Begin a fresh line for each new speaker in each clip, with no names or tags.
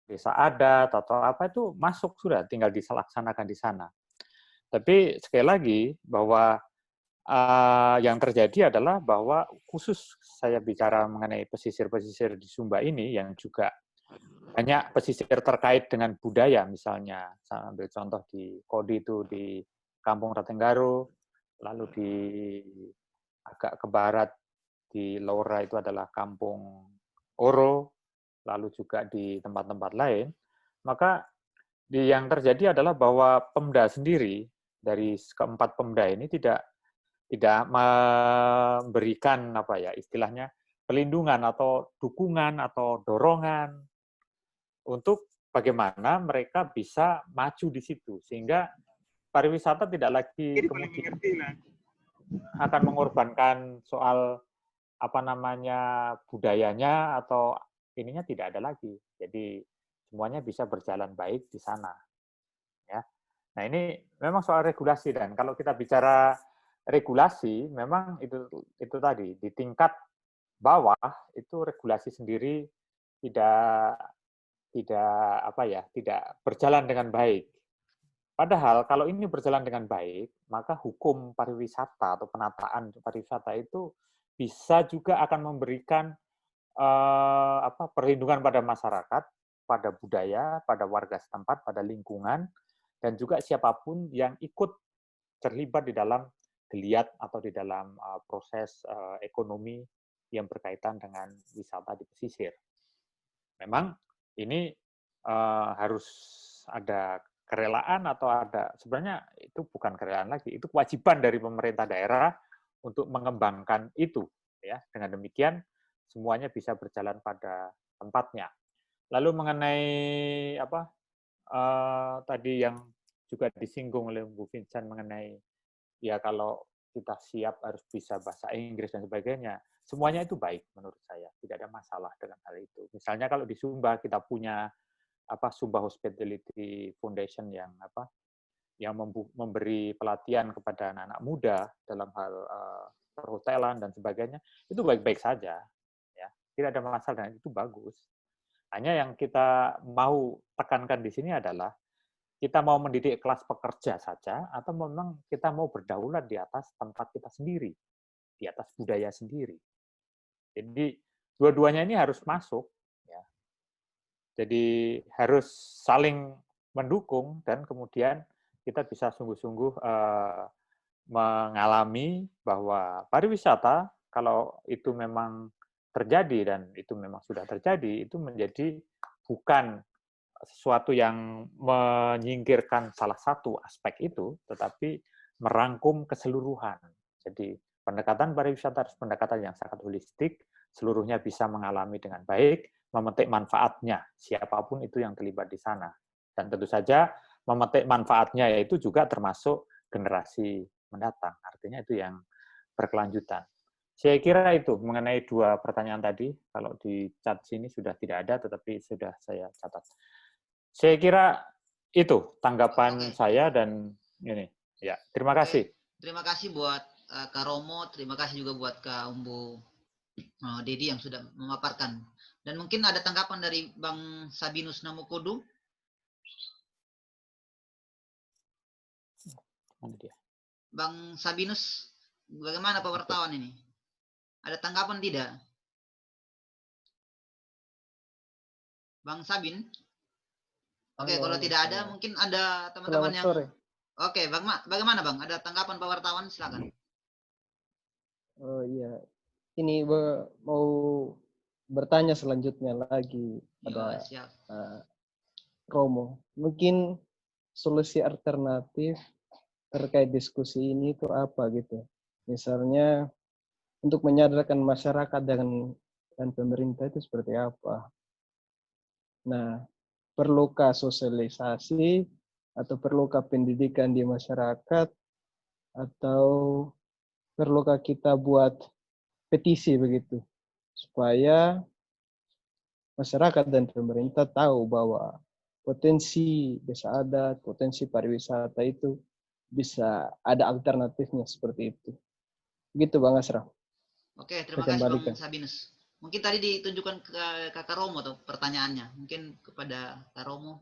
desa adat atau apa itu masuk sudah, tinggal dilaksanakan di sana. Tapi sekali lagi bahwa yang terjadi adalah bahwa khusus saya bicara mengenai pesisir-pesisir di Sumba ini yang juga banyak pesisir terkait dengan budaya, misalnya saya ambil contoh di Kodi itu di Kampung Ratenggaro, lalu di agak ke barat di Laura itu adalah Kampung Oro, lalu juga di tempat-tempat lain, maka yang terjadi adalah bahwa Pemda sendiri dari keempat Pemda ini tidak memberikan apa ya istilahnya pelindungan atau dukungan atau dorongan untuk bagaimana mereka bisa maju di situ sehingga pariwisata tidak lagi kemudian akan mengorbankan soal apa namanya budayanya atau ininya tidak ada lagi. Jadi semuanya bisa berjalan baik di sana. Ya. Nah ini memang soal regulasi dan kalau kita bicara regulasi memang itu tadi di tingkat bawah itu regulasi sendiri tidak tidak apa ya tidak berjalan dengan baik. Padahal kalau ini berjalan dengan baik, maka hukum pariwisata atau penataan pariwisata itu bisa juga akan memberikan perlindungan pada masyarakat, pada budaya, pada warga setempat, pada lingkungan, dan juga siapapun yang ikut terlibat di dalam geliat atau di dalam proses ekonomi yang berkaitan dengan wisata di pesisir. Memang ini harus ada kerelaan atau ada sebenarnya itu bukan kerelaan lagi, itu kewajiban dari pemerintah daerah untuk mengembangkan itu ya. Dengan demikian semuanya bisa berjalan pada tempatnya. Lalu mengenai apa tadi yang juga disinggung oleh Bu Vincent mengenai ya kalau kita siap harus bisa bahasa Inggris dan sebagainya. Semuanya itu baik menurut saya, tidak ada masalah dengan hal itu. Misalnya kalau di Sumba kita punya Sumba Hospitality Foundation yang memberi pelatihan kepada anak-anak muda dalam hal perhotelan dan sebagainya, itu baik-baik saja, ya tidak ada masalah dan itu bagus. Hanya yang kita mau tekankan di sini adalah kita mau mendidik kelas pekerja saja atau memang kita mau berdaulat di atas tempat kita sendiri, di atas budaya sendiri. Jadi dua-duanya ini harus masuk, ya. Jadi harus saling mendukung dan kemudian kita bisa sungguh-sungguh mengalami bahwa pariwisata kalau itu memang terjadi dan itu memang sudah terjadi itu menjadi bukan sesuatu yang menyingkirkan salah satu aspek itu, tetapi merangkum keseluruhan. Jadi pendekatan pariwisata harus pendekatan yang sangat holistik, seluruhnya bisa mengalami dengan baik, memetik manfaatnya, siapapun itu yang terlibat di sana. Dan tentu saja memetik manfaatnya yaitu juga termasuk generasi mendatang. Artinya itu yang berkelanjutan. Saya kira itu mengenai dua pertanyaan tadi. Kalau di chat sini sudah tidak ada, tetapi sudah saya catat. Saya kira itu tanggapan saya dan ini. Ya, terima kasih.
Terima kasih buat Kak Romo, terima kasih juga buat Kak Umbu Dedi yang sudah memaparkan. Dan mungkin ada tanggapan dari Bang Sabinus Namokodo. Bang Sabinus, bagaimana Pak wartawan ini? Ada tanggapan tidak? Bang Sabin? Oke, kalau tidak ada, mungkin ada teman-teman yang... Sore. Oke, bagaimana Bang? Ada tanggapan Pak wartawan? Silakan.
Oh iya, ini mau bertanya selanjutnya lagi pada Romo. Mungkin solusi alternatif terkait diskusi ini itu apa gitu? Misalnya untuk menyadarkan masyarakat dan pemerintah itu seperti apa? Nah, perlukah sosialisasi atau perlukah pendidikan di masyarakat atau perlukah kita buat petisi begitu supaya masyarakat dan pemerintah tahu bahwa potensi desa adat, potensi pariwisata itu bisa ada alternatifnya seperti itu. Begitu Bang Asraf.
Oke, terima kasih Bang Sabinus. Mungkin tadi ditunjukkan ke Kakak Romo tuh pertanyaannya. Mungkin kepada Kak Romo.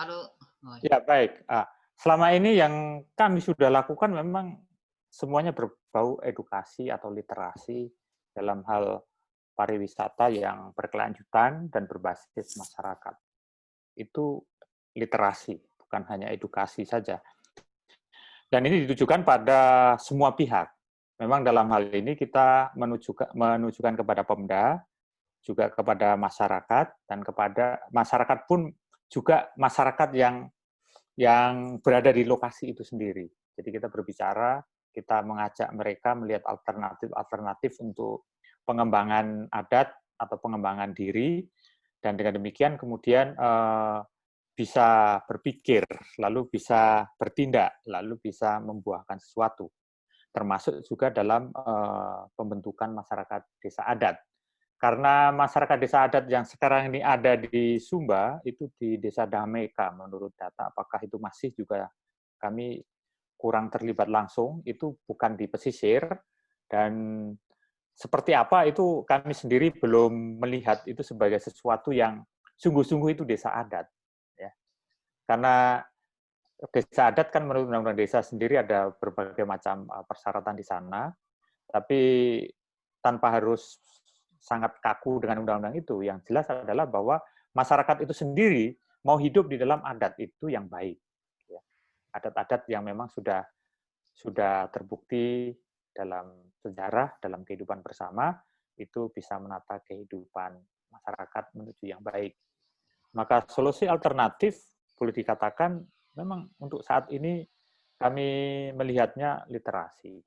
Halo. Oh,
Ya, baik. Selama ini yang kami sudah lakukan memang semuanya berbau edukasi atau literasi dalam hal pariwisata yang berkelanjutan dan berbasis masyarakat. Itu literasi, bukan hanya edukasi saja. Dan ini ditujukan pada semua pihak. Memang dalam hal ini kita menunjukkan kepada Pemda, juga kepada masyarakat, dan kepada masyarakat pun juga masyarakat yang berada di lokasi itu sendiri. Jadi kita berbicara, kita mengajak mereka melihat alternatif-alternatif untuk pengembangan adat atau pengembangan diri, dan dengan demikian kemudian bisa berpikir, lalu bisa bertindak, lalu bisa membuahkan sesuatu. Termasuk juga dalam pembentukan masyarakat desa adat. Karena masyarakat desa adat yang sekarang ini ada di Sumba, itu di Desa Dameka menurut data, apakah itu masih juga kami kurang terlibat langsung, itu bukan di pesisir, dan seperti apa itu kami sendiri belum melihat itu sebagai sesuatu yang sungguh-sungguh itu desa adat. Ya. Karena desa adat kan menurut Undang-Undang Desa sendiri ada berbagai macam persyaratan di sana, tapi tanpa harus sangat kaku dengan undang-undang itu. Yang jelas adalah bahwa masyarakat itu sendiri mau hidup di dalam adat itu yang baik. Adat-adat yang memang sudah terbukti dalam sejarah, dalam kehidupan bersama, itu bisa menata kehidupan masyarakat menuju yang baik. Maka solusi alternatif boleh dikatakan memang untuk saat ini kami melihatnya literasi.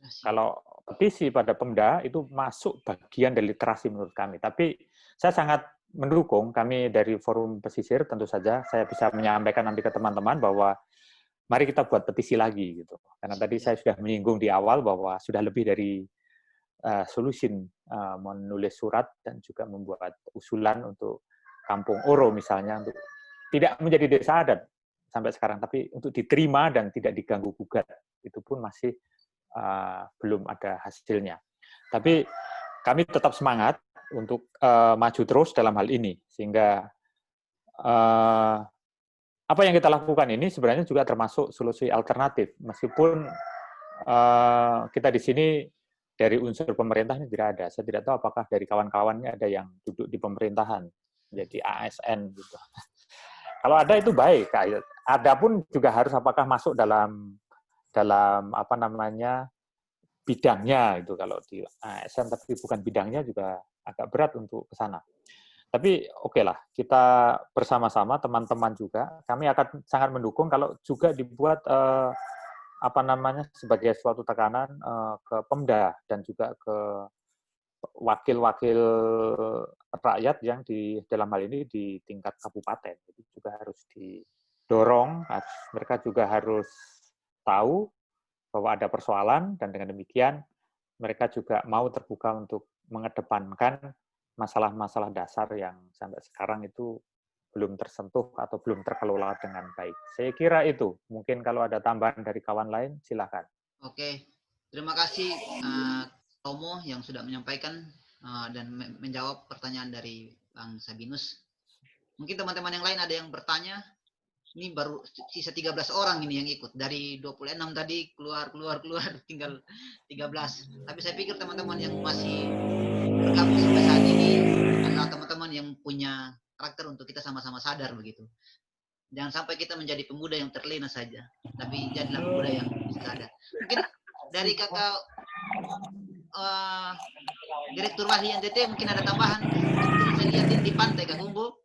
Kalau petisi pada Pemda itu masuk bagian dari literasi menurut kami. Tapi saya sangat mendukung, kami dari Forum Pesisir tentu saja saya bisa menyampaikan nanti ke teman-teman bahwa mari kita buat petisi lagi gitu. Karena tadi saya sudah menyinggung di awal bahwa sudah lebih dari solution menulis surat dan juga membuat usulan untuk Kampung Oro misalnya untuk tidak menjadi desa adat sampai sekarang, tapi untuk diterima dan tidak diganggu gugat, itu pun masih belum ada hasilnya. Tapi kami tetap semangat untuk maju terus dalam hal ini, sehingga apa yang kita lakukan ini sebenarnya juga termasuk solusi alternatif, meskipun kita di sini dari unsur pemerintahnya tidak ada. Saya tidak tahu apakah dari kawan-kawannya ada yang duduk di pemerintahan, jadi ASN gitu. Kalau ada itu baik. Ada pun juga harus apakah masuk dalam apa namanya bidangnya itu, kalau di ASN tapi bukan bidangnya juga agak berat untuk ke sana. Tapi oke lah, kita bersama-sama teman-teman juga kami akan sangat mendukung kalau juga dibuat apa namanya sebagai suatu tekanan ke Pemda dan juga ke wakil-wakil rakyat yang di dalam hal ini di tingkat kabupaten. Jadi juga harus didorong, mereka juga harus tahu bahwa ada persoalan, dan dengan demikian mereka juga mau terbuka untuk mengedepankan masalah-masalah dasar yang sampai sekarang itu belum tersentuh atau belum terkelola dengan baik. Saya kira itu. Mungkin kalau ada tambahan dari kawan lain, silakan.
Oke, terima kasih Romo yang sudah menyampaikan dan menjawab pertanyaan dari Bang Sabinus. Mungkin teman-teman yang lain ada yang bertanya. Ini baru sisa 13 orang ini yang ikut. Dari 26 tadi keluar tinggal 13. Tapi saya pikir teman-teman yang masih bergabung sampai saat ini adalah teman-teman yang punya karakter untuk kita sama-sama sadar begitu. Jangan sampai kita menjadi pemuda yang terlena saja, tapi jadilah pemuda yang sadar. Mungkin dari kakak Direktur Wahdi NTT mungkin ada tambahan. Saya lihatin di pantai Kak Gumbo.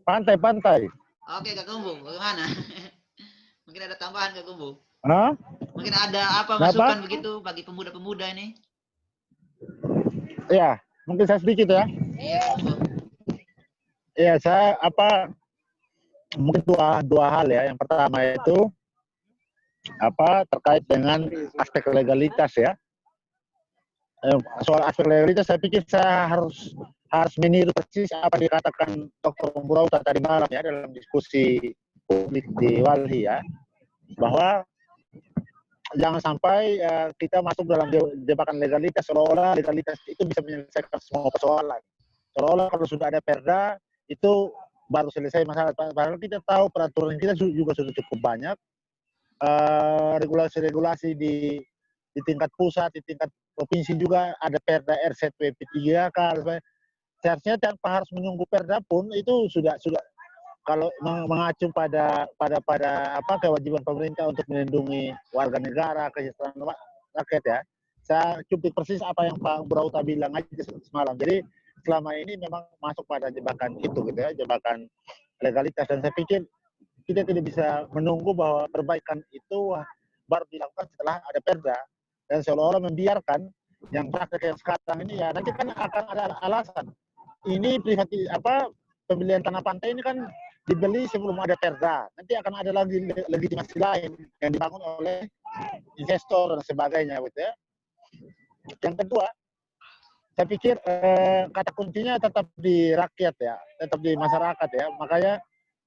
Pantai.
Oke Kak Gumbo, bagaimana? Mungkin ada tambahan Kak Gumbo.
Hah?
Mungkin ada apa masukan begitu bagi pemuda-pemuda ini?
Ya, mungkin saya sedikit ya.
Iya Kak Gumbo.
Ya, saya mungkin dua hal ya. Yang pertama itu terkait dengan aspek legalitas ya. Soal aspek legalitas saya pikir saya harus harus meniru persis apa dikatakan Dr. Umbrauta tadi malam ya dalam diskusi publik di Walhi ya, bahwa jangan sampai kita masuk dalam jebakan legalitas seolah-olah legalitas itu bisa menyelesaikan semua persoalan. Seolah-olah kalau sudah ada perda itu baru selesai masalah. Padahal kita tahu peraturan kita juga sudah cukup banyak. Regulasi-regulasi di tingkat pusat, di tingkat provinsi juga ada perda RZP 3K. Seharusnya tanpa harus menunggu perda pun itu sudah kalau mengacu pada apa kewajiban pemerintah untuk melindungi warga negara, kesejahteraan rakyat ya. Saya cuplik persis apa yang Pak Brauta bilang aja semalam. Jadi selama ini memang masuk pada jebakan itu gitu ya, jebakan legalitas, dan saya pikir kita tidak bisa menunggu bahwa perbaikan itu baru dilakukan setelah ada perda, dan seolah-olah membiarkan yang praktek yang sekarang ini ya nanti kan akan ada alasan. Ini pembelian tanah pantai ini kan dibeli sebelum ada perda. Nanti akan ada lagi legitimasi lain yang dibangun oleh investor dan sebagainya, gitu ya. Yang kedua, saya pikir kata kuncinya tetap di rakyat ya, tetap di masyarakat ya. Makanya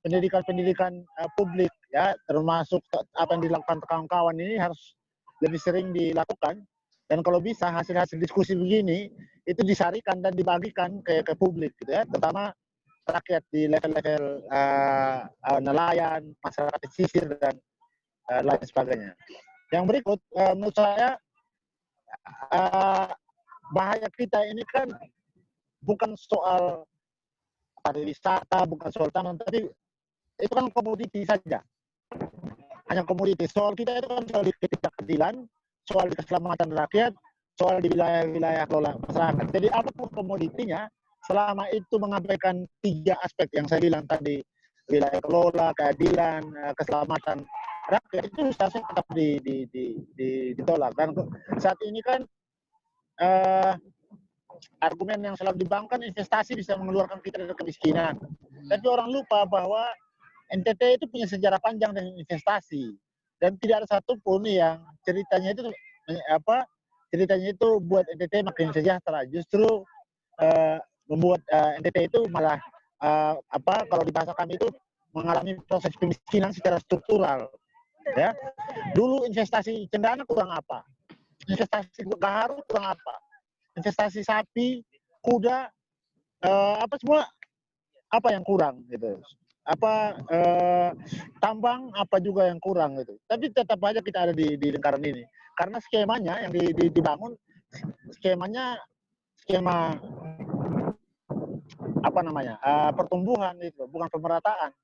pendidikan publik ya, termasuk apa yang dilakukan kawan-kawan ini harus lebih sering dilakukan. Dan kalau bisa hasil-hasil diskusi begini itu disarikan dan dibagikan ke publik, gitu ya. Terutama rakyat di level-level nelayan, masyarakat pesisir, dan lain sebagainya. Yang berikut, menurut saya bahaya kita ini kan bukan soal pariwisata, bukan soal tanah, tapi itu kan komoditi saja. Hanya komoditi. Soal kita itu kan soal di ketidakadilan, soal di keselamatan rakyat, soal di wilayah-wilayah kelola masyarakat. Jadi apapun komoditinya, selama itu mengabaikan 3 aspek yang saya bilang tadi, wilayah kelola, keadilan, keselamatan rakyat, itu seharusnya tetap ditolak. Dan saat ini kan argumen yang selalu dibangun, investasi bisa mengeluarkan kita dari kemiskinan. Tapi orang lupa bahwa NTT itu punya sejarah panjang dengan investasi, dan tidak ada satupun yang ceritanya itu buat NTT makin sejahtera. Justru membuat NTT itu malah kalau di bahasa kami itu mengalami proses kemiskinan secara struktural. Ya, dulu investasi cendana kurang apa, investasi gaharu kurang apa, investasi sapi, kuda, semua apa yang kurang gitu. Tambang apa juga yang kurang gitu. Tapi tetap aja kita ada di lingkaran ini karena skemanya yang dibangun skema pertumbuhan itu, bukan pemerataan.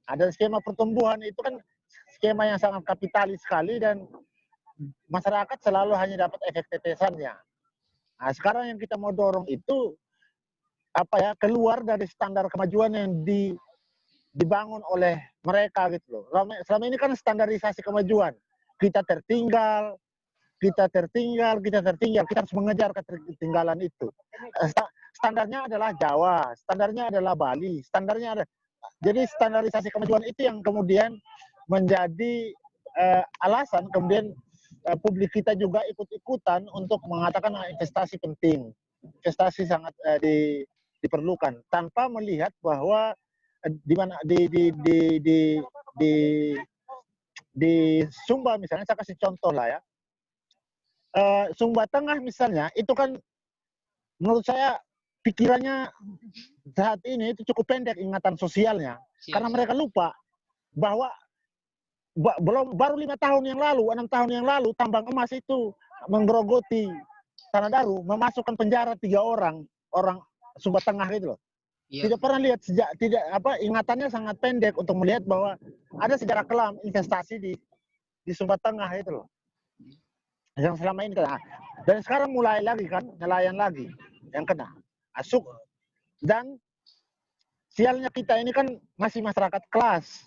Ada skema pertumbuhan itu kan skema yang sangat kapitalis sekali, dan masyarakat selalu hanya dapat efek tetesannya. Nah, sekarang yang kita mau dorong itu keluar dari standar kemajuan yang dibangun oleh mereka gitu loh. Selama ini kan standarisasi kemajuan. Kita tertinggal, kita harus mengejar ketertinggalan itu. Standarnya adalah Jawa, standarnya adalah Bali, jadi standarisasi kemajuan itu yang kemudian menjadi alasan kemudian publik kita juga ikut-ikutan untuk mengatakan investasi penting, investasi sangat diperlukan, tanpa melihat bahwa di Sumba misalnya, saya kasih contoh lah ya. Sumba Tengah misalnya, itu kan menurut saya pikirannya saat ini itu cukup pendek ingatan sosialnya. Karena mereka lupa bahwa baru 5 tahun yang lalu, 6 tahun yang lalu, tambang emas itu menggerogoti Tanah Daru, memasukkan penjara 3 orang Sumba Tengah gitu loh. Tidak pernah lihat ingatannya sangat pendek untuk melihat bahwa ada sejarah kelam investasi di Sumba Tengah itu loh. Yang selama ini kena. Dan sekarang mulai lagi kan nelayan lagi yang kena. Asuk. Dan sialnya kita ini kan masih masyarakat kelas.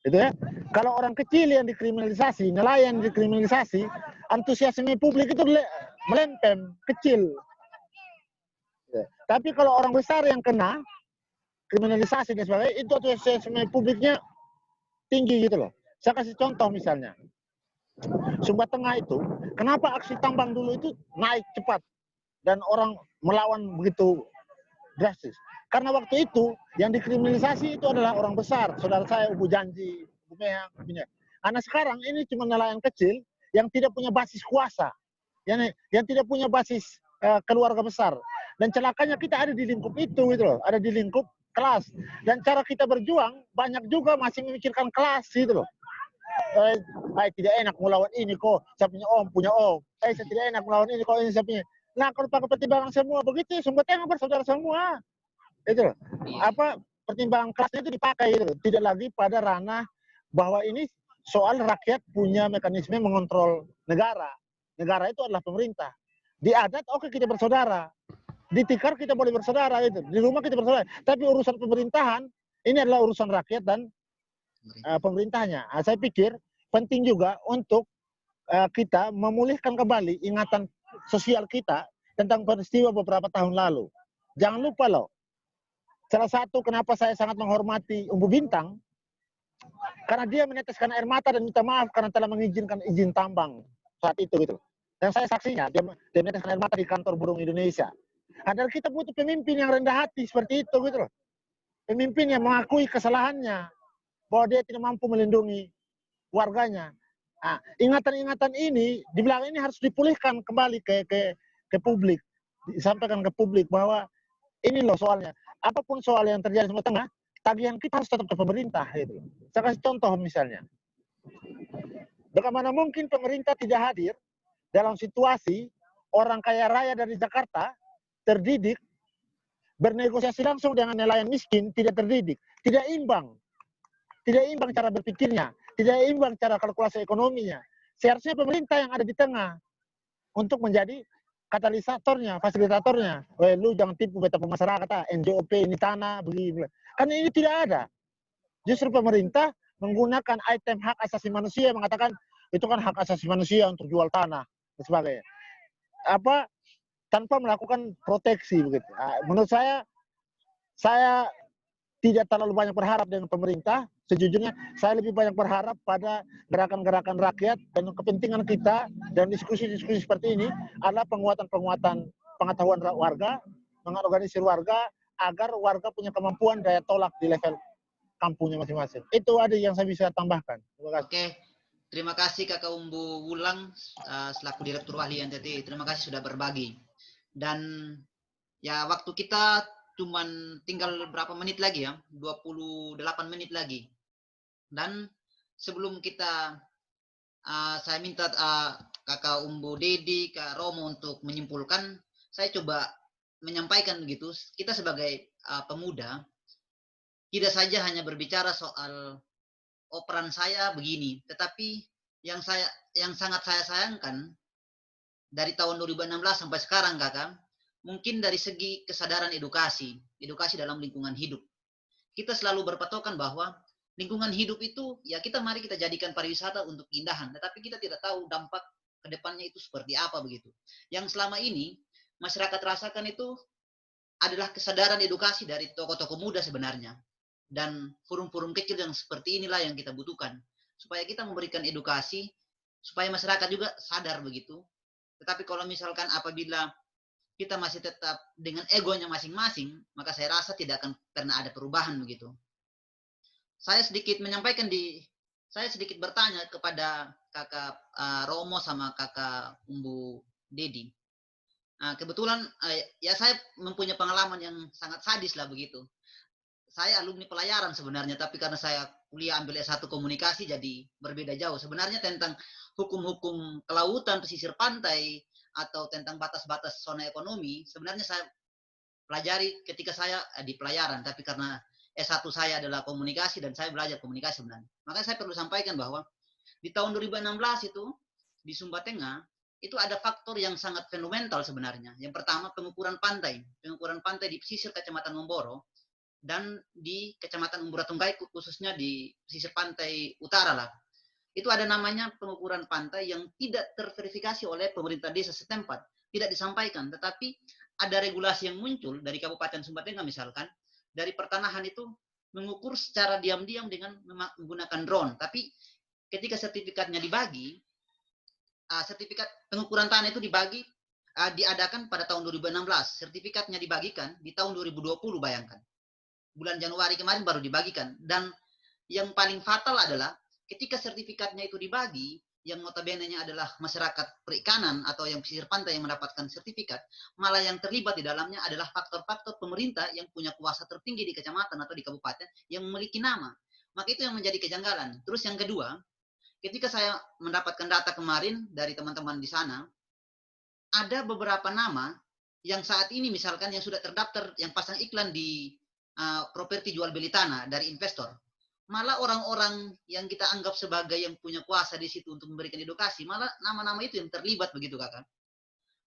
Gitu ya. Kalau orang kecil yang dikriminalisasi, nelayan dikriminalisasi, antusiasme publik itu melempem, kecil. Tapi kalau orang besar yang kena kriminalisasi dan sebagainya, itu antusiasme publiknya tinggi gitu loh. Saya kasih contoh misalnya. Sumba Tengah itu, kenapa aksi tambang dulu itu naik cepat dan orang melawan begitu drastis. Karena waktu itu yang dikriminalisasi itu adalah orang besar, saudara saya Ubu Janji, Ubu Mehang, karena sekarang ini cuma nelayan kecil yang tidak punya basis kuasa, yang tidak punya basis keluarga besar. Dan celakanya kita ada di lingkup itu gitu loh, ada di lingkup kelas. Dan cara kita berjuang banyak juga masih memikirkan kelas gitu loh. Tidak enak melawan ini kok, saya punya om, punya om. Saya tidak enak melawan ini kok, ini saya punya. Nah, kalau pakai pertimbangan semua begitu, Sumba Tengah bersaudara semua. Itu loh. Apa pertimbangan kelasnya itu dipakai itu loh. Tidak lagi pada ranah bahwa ini soal rakyat punya mekanisme mengontrol negara. Negara itu adalah pemerintah. Di adat oke kita bersaudara. Di tikar kita boleh bersaudara itu. Di rumah kita bersaudara. Tapi urusan pemerintahan ini adalah urusan rakyat dan pemerintahnya. Saya pikir penting juga untuk kita memulihkan kembali ingatan sosial kita tentang peristiwa beberapa tahun lalu. Jangan lupa loh, salah satu kenapa saya sangat menghormati Umbu Bintang, karena dia meneteskan air mata dan minta maaf karena telah mengizinkan izin tambang saat itu gitu. Dan saya saksinya, dia meneteskan air mata di kantor burung Indonesia. Dan kita butuh pemimpin yang rendah hati seperti itu gitu loh. Pemimpin yang mengakui kesalahannya, bahwa dia tidak mampu melindungi warganya. Nah, ingatan-ingatan ini di belakang ini harus dipulihkan kembali ke publik, disampaikan ke publik bahwa ini loh soalnya. Apapun soal yang terjadi di Timur Tengah, tagihan kita harus tetap ke pemerintah. Gitu. Saya kasih contoh misalnya, bagaimana mungkin pemerintah tidak hadir dalam situasi orang kaya raya dari Jakarta terdidik bernegosiasi langsung dengan nelayan miskin tidak terdidik, tidak imbang cara berpikirnya. Tidak imbang cara kalkulasi ekonominya. Seharusnya pemerintah yang ada di tengah untuk menjadi katalisatornya, fasilitatornya. Lu jangan tipu beta masyarakat, NJOP ini tanah, begini. Karena ini tidak ada. Justru pemerintah menggunakan item hak asasi manusia, mengatakan itu kan hak asasi manusia untuk jual tanah dan sebagainya. Tanpa melakukan proteksi begitu. Menurut saya tidak terlalu banyak berharap dengan pemerintah. Sejujurnya, saya lebih banyak berharap pada gerakan-gerakan rakyat dan kepentingan kita dan diskusi-diskusi seperti ini adalah penguatan-penguatan pengetahuan warga, mengorganisir warga agar warga punya kemampuan daya tolak di level kampungnya masing-masing. Itu ada yang saya bisa tambahkan. Terima kasih.
Oke, terima kasih Kakak Umbu Wulang selaku Direktur Wahli NTT. Terima kasih sudah berbagi. Dan ya waktu kita cuman tinggal berapa menit lagi ya, 28 menit lagi. Dan sebelum kita, saya minta Kakak Umbu Dedi, Kak Romo untuk menyimpulkan, saya coba menyampaikan gitu, kita sebagai pemuda, tidak saja hanya berbicara soal operan saya begini, tetapi yang sangat saya sayangkan, dari tahun 2016 sampai sekarang Kakak, mungkin dari segi kesadaran edukasi dalam lingkungan hidup. Kita selalu berpatokan bahwa lingkungan hidup itu, ya mari kita jadikan pariwisata untuk keindahan, tetapi kita tidak tahu dampak ke depannya itu seperti apa begitu. Yang selama ini masyarakat rasakan itu adalah kesadaran edukasi dari tokoh-tokoh muda sebenarnya. Dan forum-forum kecil yang seperti inilah yang kita butuhkan. Supaya kita memberikan edukasi, supaya masyarakat juga sadar begitu. Tetapi kalau misalkan apabila kita masih tetap dengan egonya masing-masing, maka saya rasa tidak akan pernah ada perubahan begitu. Saya sedikit bertanya kepada Kakak Romo sama Kakak Umbu Dedi. Kebetulan ya saya mempunyai pengalaman yang sangat sadis lah begitu. Saya alumni pelayaran sebenarnya, tapi karena saya kuliah ambil S1 komunikasi jadi berbeda jauh. Sebenarnya tentang hukum-hukum kelautan, pesisir pantai, atau tentang batas-batas zona ekonomi, sebenarnya saya pelajari ketika saya di pelayaran, tapi karena S1 saya adalah komunikasi dan saya belajar komunikasi sebenarnya. Makanya saya perlu sampaikan bahwa di tahun 2016 itu di Sumba Tengah itu ada faktor yang sangat fundamental sebenarnya. Yang pertama pengukuran pantai di pesisir Kecamatan Ngomboro dan di Kecamatan Umburatunggai khususnya di pesisir pantai utara lah. Itu ada namanya pengukuran pantai yang tidak terverifikasi oleh pemerintah desa setempat, tidak disampaikan, tetapi ada regulasi yang muncul dari Kabupaten Sumba Tengah misalkan, dari pertanahan itu mengukur secara diam-diam dengan menggunakan drone. Tapi ketika sertifikatnya dibagi, sertifikat pengukuran tanah itu dibagi diadakan pada tahun 2016. Sertifikatnya dibagikan di tahun 2020, bayangkan. Bulan Januari kemarin baru dibagikan. Dan yang paling fatal adalah ketika sertifikatnya itu dibagi, yang notabene-nya adalah masyarakat perikanan atau yang pesisir pantai yang mendapatkan sertifikat, malah yang terlibat di dalamnya adalah faktor-faktor pemerintah yang punya kuasa tertinggi di kecamatan atau di kabupaten yang memiliki nama. Maka itu yang menjadi kejanggalan. Terus yang kedua, ketika saya mendapatkan data kemarin dari teman-teman di sana, ada beberapa nama yang saat ini misalkan yang sudah terdaftar, yang pasang iklan di properti jual beli tanah dari investor. Malah orang-orang yang kita anggap sebagai yang punya kuasa di situ untuk memberikan edukasi, malah nama-nama itu yang terlibat begitu, Kakak.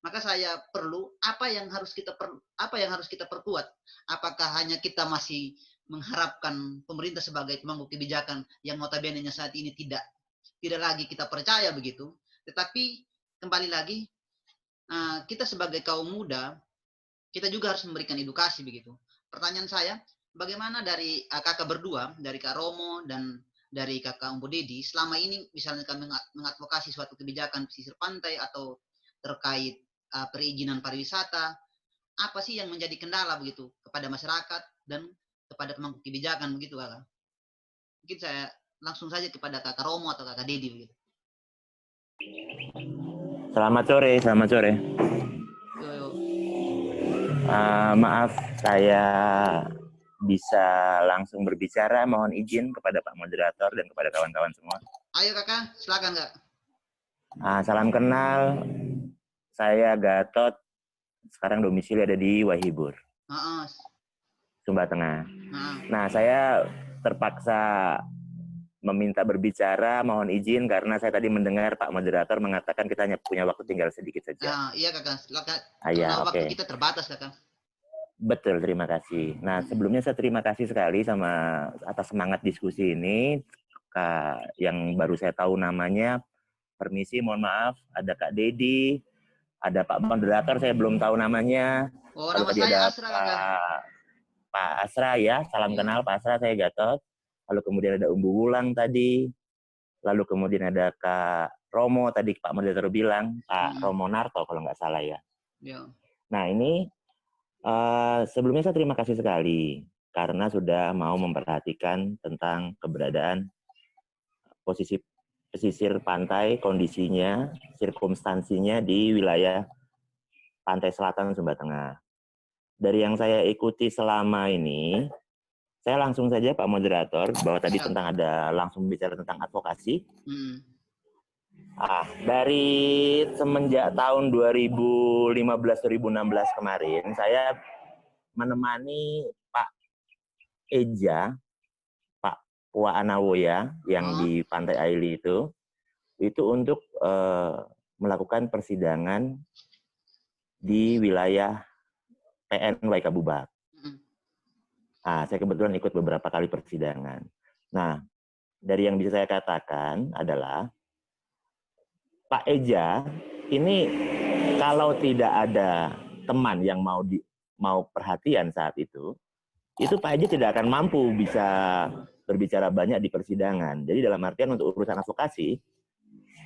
Maka saya perlu apa yang harus kita perkuat? Apakah hanya kita masih mengharapkan pemerintah sebagai pemangku kebijakan yang notabene-nya saat ini tidak lagi kita percaya begitu? Tetapi kembali lagi, kita sebagai kaum muda, kita juga harus memberikan edukasi begitu. Pertanyaan saya, bagaimana dari kakak berdua, dari Kak Romo dan dari Kakak Umbu Dedi, selama ini misalnya kami mengadvokasi suatu kebijakan pesisir pantai atau terkait perizinan pariwisata, apa sih yang menjadi kendala begitu kepada masyarakat dan kepada pemangku kebijakan begitu, Kakak? Mungkin saya langsung saja kepada Kakak Romo atau Kakak Dedi begitu.
Selamat sore. Maaf, saya bisa langsung berbicara. Mohon izin kepada Pak Moderator dan kepada kawan-kawan semua.
Ayo Kakak, silakan Kak.
Salam kenal, saya Gatot. Sekarang domisili ada di Wahibur, Sumba Tengah. Nah, saya terpaksa meminta berbicara, mohon izin karena saya tadi mendengar Pak Moderator mengatakan kita hanya punya waktu tinggal sedikit saja.
Iya Kakak, silakan.
Waktu
kita terbatas Kakak.
Betul, terima kasih. Nah, sebelumnya saya terima kasih sekali atas semangat diskusi ini. Yang baru saya tahu namanya, permisi, mohon maaf, ada Kak Dedi, ada Pak Moderator, saya belum tahu namanya.
Nama saya Asra, Kakak.
Pak Asra ya, salam kenal Pak Asra, saya Gatot. Lalu kemudian ada Umbu Wulang tadi, lalu kemudian ada Kak Romo, tadi Pak Moderator bilang, Pak Romo Narto kalau nggak salah ya. Nah ini, sebelumnya saya terima kasih sekali, karena sudah mau memperhatikan tentang keberadaan posisi pesisir pantai, kondisinya, sirkumstansinya di wilayah pantai selatan Sumba Tengah. Dari yang saya ikuti selama ini, saya langsung saja Pak Moderator, bahwa tadi langsung bicara tentang advokasi. Dari semenjak tahun 2015-2016 kemarin, saya menemani Pak Eja, Pak Pua Anawoya, yang di Pantai Aili itu untuk melakukan persidangan di wilayah PN Waikabubak. Saya kebetulan ikut beberapa kali persidangan. Nah, dari yang bisa saya katakan adalah Pak Eja ini kalau tidak ada teman yang mau perhatian saat itu Pak Eja tidak akan mampu bisa berbicara banyak di persidangan. Jadi dalam artian untuk urusan advokasi,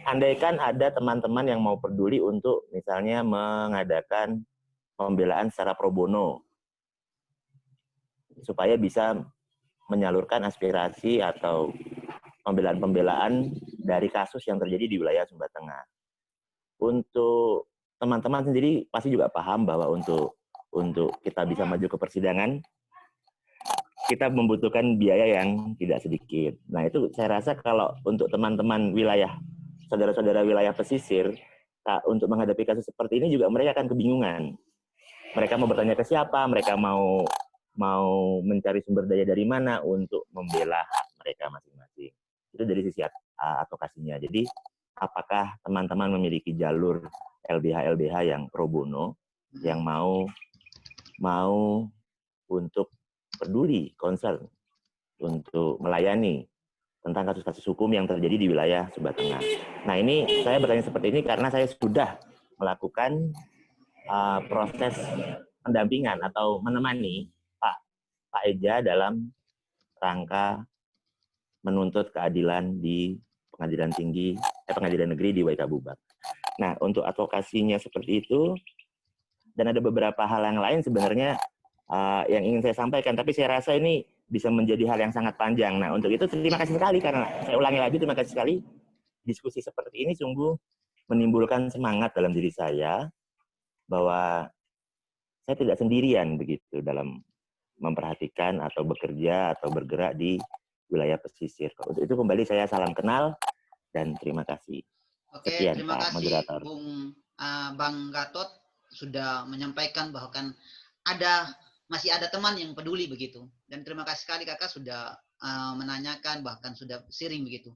andaikan ada teman-teman yang mau peduli untuk misalnya mengadakan pembelaan secara pro bono, supaya bisa menyalurkan aspirasi atau pembelaan-pembelaan dari kasus yang terjadi di wilayah Sumba Tengah. Untuk teman-teman sendiri pasti juga paham bahwa untuk kita bisa maju ke persidangan, kita membutuhkan biaya yang tidak sedikit. Nah itu saya rasa kalau untuk teman-teman wilayah, saudara-saudara wilayah pesisir, untuk menghadapi kasus seperti ini juga mereka akan kebingungan. Mereka mau bertanya ke siapa, mereka mau mencari sumber daya dari mana untuk membela hak mereka masing-masing. Itu dari sisi advokasinya. Jadi apakah teman-teman memiliki jalur LBH yang pro bono, yang mau untuk peduli, concern, untuk melayani tentang kasus-kasus hukum yang terjadi di wilayah Sumba Tengah. Nah ini saya bertanya seperti ini karena saya sudah melakukan proses pendampingan atau menemani Pak Eja dalam rangka menuntut keadilan di Pengadilan Negeri di Waikabubak. Nah, untuk advokasinya seperti itu, dan ada beberapa hal yang lain sebenarnya yang ingin saya sampaikan, tapi saya rasa ini bisa menjadi hal yang sangat panjang. Nah, untuk itu terima kasih sekali, karena saya ulangi lagi, terima kasih sekali. Diskusi seperti ini sungguh menimbulkan semangat dalam diri saya, bahwa saya tidak sendirian begitu dalam memperhatikan atau bekerja atau bergerak di wilayah pesisir. Untuk itu kembali saya salam kenal dan terima kasih.
Oke,
Sekian,
terima
Pak
kasih
Moderator.
Bang Gatot sudah menyampaikan bahwa kan masih ada teman yang peduli begitu. Dan terima kasih sekali Kakak sudah menanyakan, bahkan sudah sharing begitu.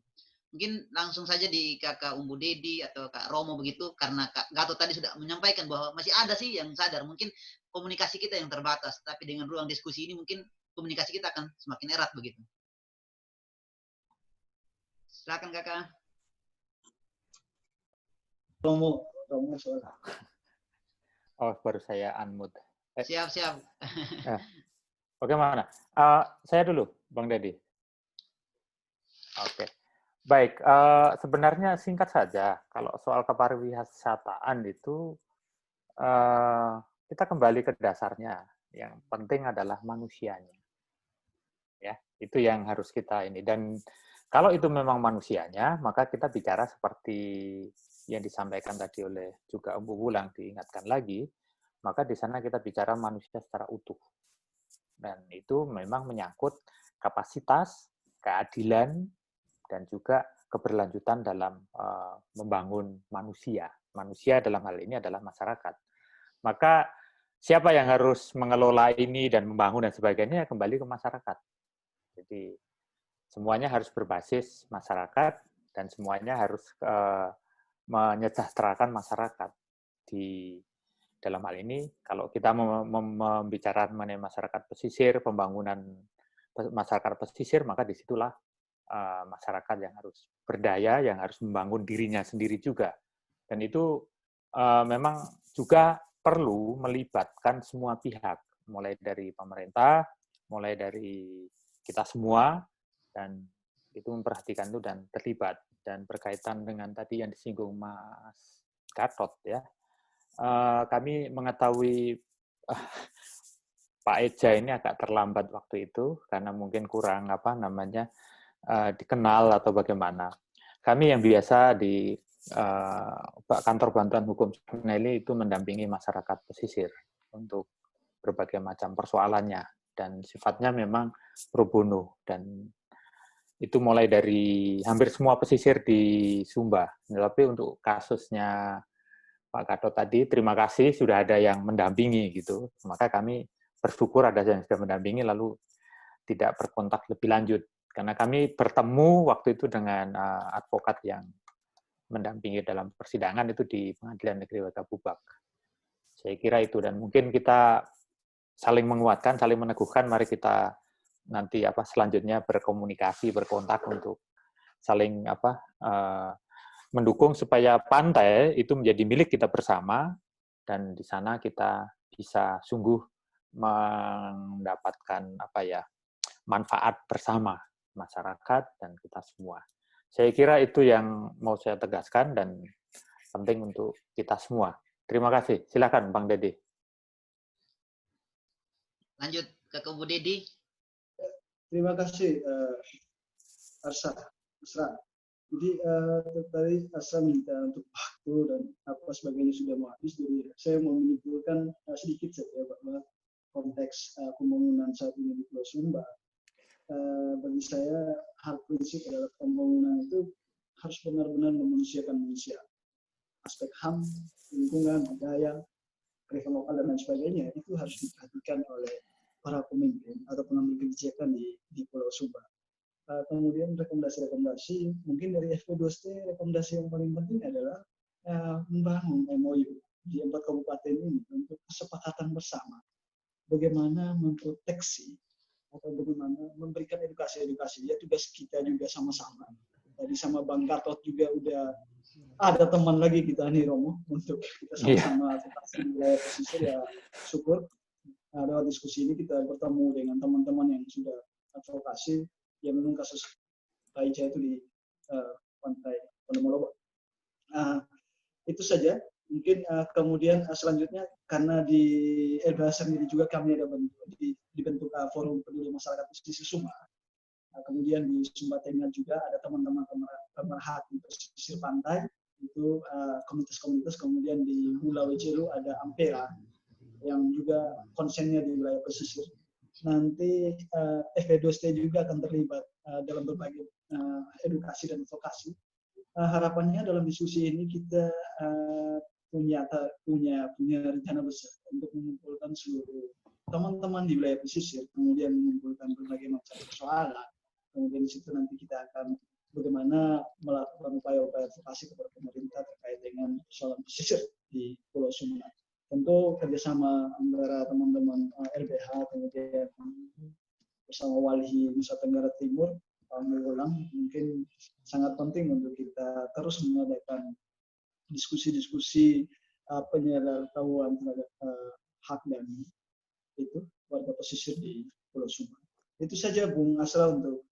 Mungkin langsung saja di Kakak Umbu Dedi atau Kak Romo begitu, karena Kak Gatot tadi sudah menyampaikan bahwa masih ada sih yang sadar. Mungkin komunikasi kita yang terbatas, tapi dengan ruang diskusi ini mungkin komunikasi kita akan semakin erat begitu. Silakan Kakak.
Romo soal.
Oh, baru saya unmute.
Siap.
Bagaimana? Saya dulu, Bang Dedi. Oke. Baik, sebenarnya singkat saja. Kalau soal kepariwisataan itu, kita kembali ke dasarnya. Yang penting adalah manusianya. Ya, itu yang harus kita ini. Dan kalau itu memang manusianya, maka kita bicara seperti yang disampaikan tadi oleh juga Umbu Wulang, diingatkan lagi, maka di sana kita bicara manusia secara utuh. Dan itu memang menyangkut kapasitas, keadilan, dan juga keberlanjutan dalam membangun manusia. Manusia dalam hal ini adalah masyarakat. Maka siapa yang harus mengelola ini dan membangun dan sebagainya, kembali ke masyarakat. Jadi semuanya harus berbasis masyarakat dan semuanya harus menyejahterakan masyarakat. Di dalam hal ini, kalau kita membicarakan mengenai masyarakat pesisir, pembangunan masyarakat pesisir, maka disitulah masyarakat yang harus berdaya, yang harus membangun dirinya sendiri juga. Dan itu memang juga perlu melibatkan semua pihak, mulai dari pemerintah, mulai dari kita semua, dan itu memperhatikan itu dan terlibat. Dan berkaitan dengan tadi yang disinggung Mas Gatot, ya, kami mengetahui Pak Eja ini agak terlambat waktu itu, karena mungkin kurang dikenal atau bagaimana. Kami yang biasa di kantor bantuan hukum Suneli itu mendampingi masyarakat pesisir untuk berbagai macam persoalannya, dan sifatnya memang pro bono, dan itu mulai dari hampir semua pesisir di Sumba. Tapi untuk kasusnya Pak Gatot tadi, terima kasih sudah ada yang mendampingi gitu. Maka kami bersyukur ada yang sudah mendampingi lalu tidak berkontak lebih lanjut. Karena kami bertemu waktu itu dengan advokat yang mendampingi dalam persidangan itu di Pengadilan Negeri Wagabubak. Saya kira itu, dan mungkin kita saling menguatkan, saling meneguhkan, mari kita nanti selanjutnya berkomunikasi, berkontak untuk saling mendukung supaya pantai itu menjadi milik kita bersama, dan di sana kita bisa sungguh mendapatkan manfaat bersama masyarakat dan kita semua. Saya kira itu yang mau saya tegaskan dan penting untuk kita semua. Terima kasih. Silakan Bang Dedi.
Lanjut ke Bu Dedi.
Terima kasih Arsa. Jadi tadi Arsa minta untuk waktu dan apa sebagainya sudah mau habis, jadi saya mau menyimpulkan sedikit saja bahwa konteks pembangunan saat ini di Pulau Sumba, bagi saya hal prinsip adalah pembangunan itu harus benar-benar memanusiakan manusia. Aspek HAM, lingkungan, budaya, kearifan lokal dan lain sebagainya itu harus diperhatikan oleh para pemimpin atau pengambil kebijakan di Pulau Sumba. Kemudian rekomendasi-rekomendasi, mungkin dari FP2ST, rekomendasi yang paling penting adalah membangun MOU di 4 kabupaten ini untuk kesepakatan bersama bagaimana memproteksi atau bagaimana memberikan edukasi-edukasi. Ya, tugas kita juga sama-sama. Tadi sama Bang Gatot juga udah ada teman lagi kita nih Romo, untuk kita sama-sama advokasi di wilayah pesisir, ya syukur. Lewat diskusi ini kita bertemu dengan teman-teman yang sudah advokasi, yang memang kasus Pak Ija itu di pantai Podomolobo. Itu saja. Mungkin kemudian selanjutnya karena di LBH sendiri juga kami ada dibentuk forum peduli masyarakat pesisir Sumba. Kemudian di Sumba Tengah juga ada teman-teman pemerhati pesisir pantai, itu komunitas-komunitas. Kemudian di Pulau Ceru ada Ampera yang juga konsennya di wilayah pesisir. Nanti FP2ST juga akan terlibat dalam berbagai edukasi dan advokasi. Harapannya dalam diskusi ini kita punya rencana besar untuk mengumpulkan seluruh teman-teman di wilayah pesisir, kemudian mengumpulkan berbagai macam persoalan. Kemudian di situ nanti kita akan bagaimana melakukan upaya-upaya advokasi kepada pemerintah terkait dengan persoalan pesisir di Pulau Sumba. Tentu kerjasama antara teman-teman LBH, kemudian bersama Walhi Nusa Tenggara Timur, Pak Mugulang, mungkin sangat penting untuk kita terus mengadakan diskusi-diskusi penyelenggaraan terhadap hak dan itu warga pesisir di Pulau Sumba. Itu saja Bung Asra untuk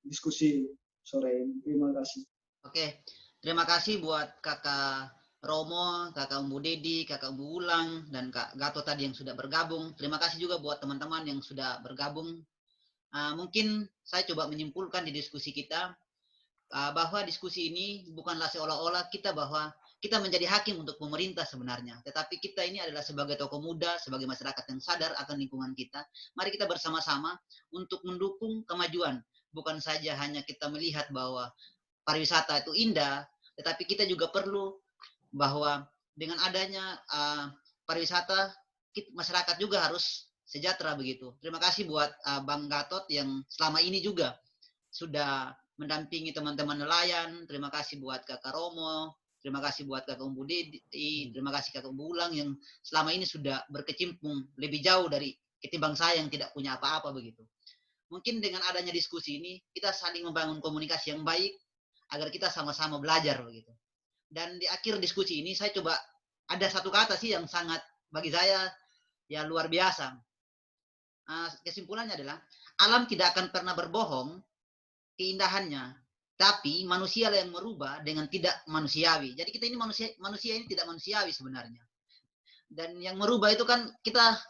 diskusi sore ini. Terima kasih.
Oke, terima kasih buat Kakak Romo, Kakak Umbu Dedi, Kakak Umbu Ulang, dan Kak Gatot tadi yang sudah bergabung. Terima kasih juga buat teman-teman yang sudah bergabung. Mungkin saya coba menyimpulkan di diskusi kita bahwa diskusi ini bukanlah seolah-olah kita menjadi hakim untuk pemerintah sebenarnya, tetapi kita ini adalah sebagai tokoh muda, sebagai masyarakat yang sadar akan lingkungan kita. Mari kita bersama-sama untuk mendukung kemajuan. Bukan saja hanya kita melihat bahwa pariwisata itu indah, tetapi kita juga perlu bahwa dengan adanya pariwisata, masyarakat juga harus sejahtera begitu. Terima kasih buat Bang Gatot yang selama ini juga sudah mendampingi teman-teman nelayan. Terima kasih buat Kakak Romo. Terima kasih buat Kakak Umbu Dedi. Terima kasih Kakak Umbu Ulang yang selama ini sudah berkecimpung lebih jauh dari ketimbang saya yang tidak punya apa-apa begitu. Mungkin dengan adanya diskusi ini kita saling membangun komunikasi yang baik agar kita sama-sama belajar begitu. Dan di akhir diskusi ini saya coba ada satu kata sih yang sangat bagi saya ya luar biasa. Kesimpulannya adalah alam tidak akan pernah berbohong keindahannya, tapi manusia yang merubah dengan tidak manusiawi. Jadi kita ini manusia ini tidak manusiawi sebenarnya. Dan yang merubah itu kan kita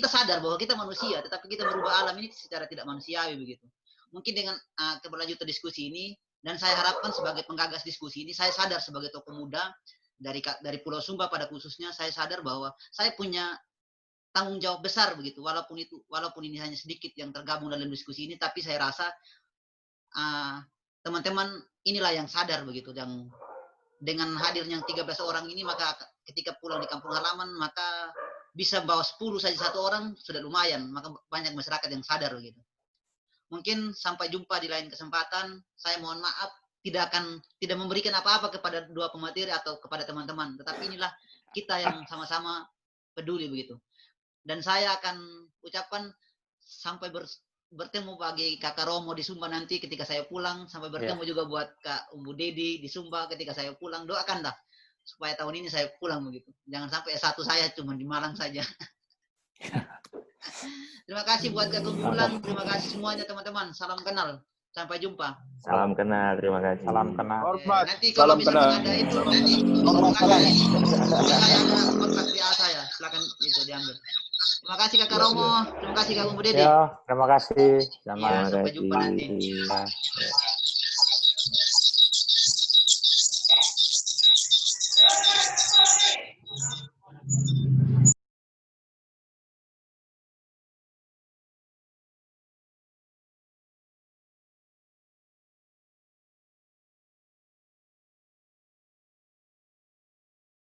sadar bahwa kita manusia, tetapi kita merubah alam ini secara tidak manusiawi begitu. Mungkin dengan keberlanjutan diskusi ini, dan saya harapkan sebagai penggagas diskusi ini, saya sadar sebagai tokoh muda dari Pulau Sumba pada khususnya, saya sadar bahwa saya punya tanggung jawab besar begitu, walaupun ini hanya sedikit yang tergabung dalam diskusi ini, tapi saya rasa teman-teman inilah yang sadar begitu, yang dengan hadirnya 13 orang ini, maka ketika pulang di kampung halaman, maka bisa bawa 10 saja satu orang sudah lumayan, maka banyak masyarakat yang sadar begitu. Mungkin sampai jumpa di lain kesempatan. Saya mohon maaf tidak memberikan apa-apa kepada dua pemateri atau kepada teman-teman, tetapi inilah kita yang sama-sama peduli begitu. Dan saya akan ucapkan sampai bertemu bagi Kakak Romo di Sumba nanti ketika saya pulang, sampai bertemu juga buat Kak Umbu Dedi di Sumba ketika saya pulang. Doakanlah supaya tahun ini saya pulang begitu. Jangan sampai S1 saya cuma di Malang saja. Terima kasih buat Kak Umbu Ulang. Terima kasih semuanya teman-teman. Salam kenal. Sampai jumpa.
Salam kenal, terima kasih.
Salam kenal.
Nanti kalau misalkan ada itu, saya ada kontak WA saya. Silakan itu diambil. Terima kasih Kakak Romo. Terima kasih Kak Umbu Dedi.
Ya, terima kasih.
Ya, sampai jumpa nanti.
Ya.